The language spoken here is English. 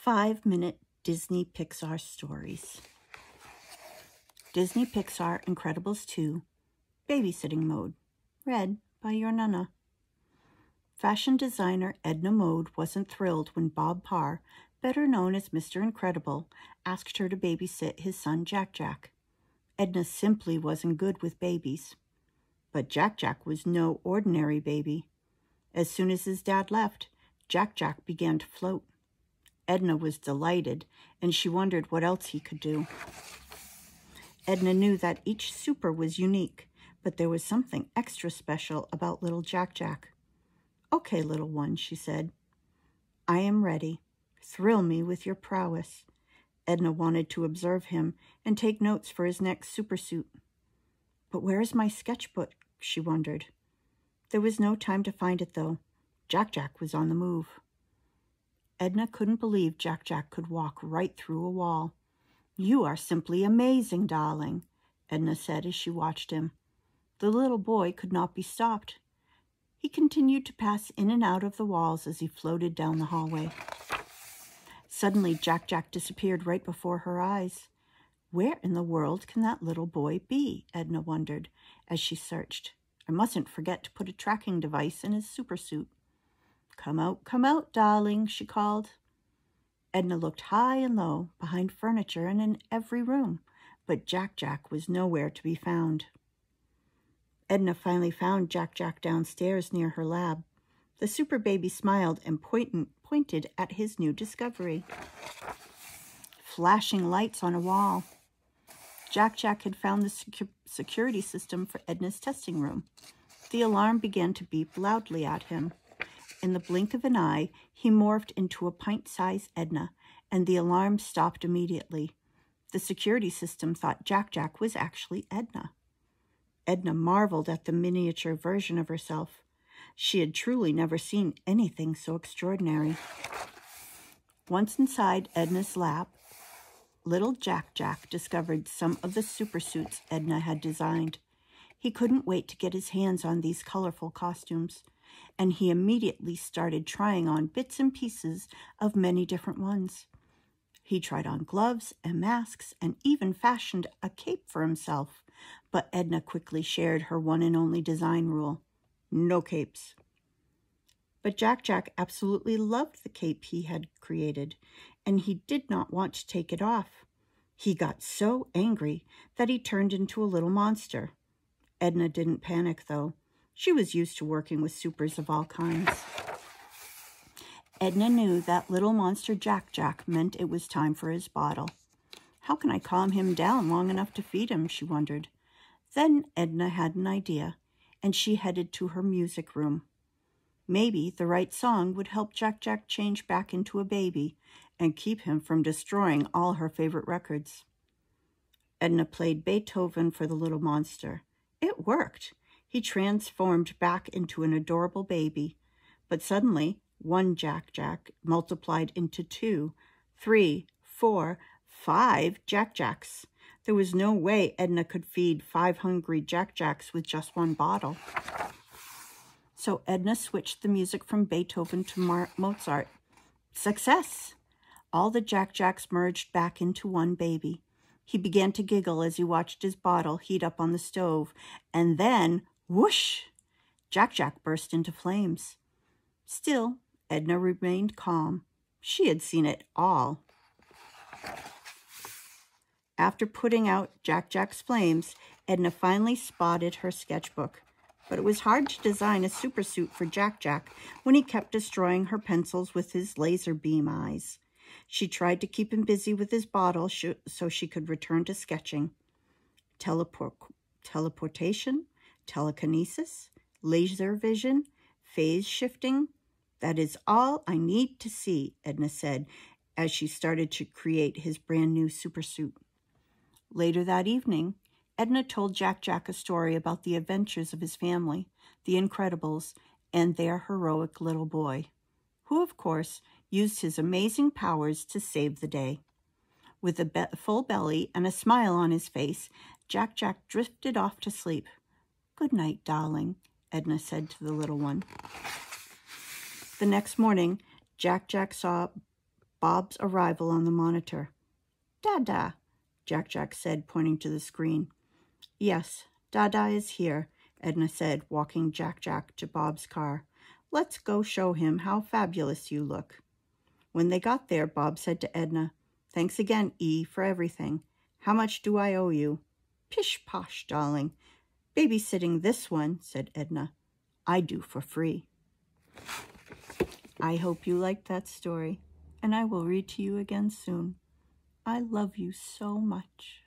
5-minute Disney Pixar stories. Disney Pixar Incredibles 2, Babysitting Mode, read by your Nana. Fashion designer Edna Mode wasn't thrilled when Bob Parr, better known as Mr. Incredible, asked her to babysit his son Jack Jack. Edna simply wasn't good with babies. But Jack Jack was no ordinary baby. As soon as his dad left, Jack Jack began to float. Edna was delighted, and she wondered what else he could do. Edna knew that each super was unique, but there was something extra special about little Jack Jack. "Okay, little one," she said. "I am ready. Thrill me with your prowess." Edna wanted to observe him and take notes for his next supersuit. "But where is my sketchbook?" she wondered. There was no time to find it, though. Jack Jack was on the move. Edna couldn't believe Jack Jack could walk right through a wall. "You are simply amazing, darling," Edna said as she watched him. The little boy could not be stopped. He continued to pass in and out of the walls as he floated down the hallway. Suddenly, Jack Jack disappeared right before her eyes. Where in the world can that little boy be? Edna wondered as she searched. I mustn't forget to put a tracking device in his supersuit. Come out, darling," she called. Edna looked high and low, behind furniture and in every room, but Jack Jack was nowhere to be found. Edna finally found Jack Jack downstairs near her lab. The super baby smiled and pointed at his new discovery. Flashing lights on a wall. Jack Jack had found the security system for Edna's testing room. The alarm began to beep loudly at him. In the blink of an eye, he morphed into a pint-sized Edna, and the alarm stopped immediately. The security system thought Jack Jack was actually Edna. Edna marveled at the miniature version of herself. She had truly never seen anything so extraordinary. Once inside Edna's lab, little Jack Jack discovered some of the supersuits Edna had designed. He couldn't wait to get his hands on these colorful costumes, and he immediately started trying on bits and pieces of many different ones. He tried on gloves and masks and even fashioned a cape for himself, but Edna quickly shared her one and only design rule: no capes. But Jack Jack absolutely loved the cape he had created, and he did not want to take it off. He got so angry that he turned into a little monster. Edna didn't panic, though. She was used to working with supers of all kinds. Edna knew that little monster Jack Jack meant it was time for his bottle. How can I calm him down long enough to feed him, she wondered. Then Edna had an idea, and she headed to her music room. Maybe the right song would help Jack Jack change back into a baby and keep him from destroying all her favorite records. Edna played Beethoven for the little monster. It worked. He transformed back into an adorable baby. But suddenly, one Jack Jack multiplied into 2, 3, 4, 5 Jack Jacks. There was no way Edna could feed 5 hungry Jack Jacks with just one bottle. So Edna switched the music from Beethoven to Mozart. Success! All the Jack Jacks merged back into one baby. He began to giggle as he watched his bottle heat up on the stove, and then, whoosh! Jack Jack burst into flames. Still, Edna remained calm. She had seen it all. After putting out Jack Jack's flames, Edna finally spotted her sketchbook. But it was hard to design a supersuit for Jack Jack when he kept destroying her pencils with his laser beam eyes. She tried to keep him busy with his bottle so she could return to sketching. Teleportation, telekinesis, laser vision, phase shifting. That is all I need to see, Edna said as she started to create his brand new supersuit. Later that evening, Edna told Jack Jack a story about the adventures of his family, the Incredibles, and their heroic little boy, who, of course, used his amazing powers to save the day. With a full belly and a smile on his face, Jack Jack drifted off to sleep. "Good night, darling," Edna said to the little one. The next morning, Jack Jack saw Bob's arrival on the monitor. Dada, Jack said, pointing to the screen. Yes, Dada is here, Edna said, walking Jack to Bob's car. Let's go show him how fabulous you look. When they got there, Bob said to Edna, Thanks again, E, for everything. How much do I owe you? Pish-posh, darling. Babysitting this one, said Edna. I do for free. I hope you liked that story, and I will read to you again soon. I love you so much.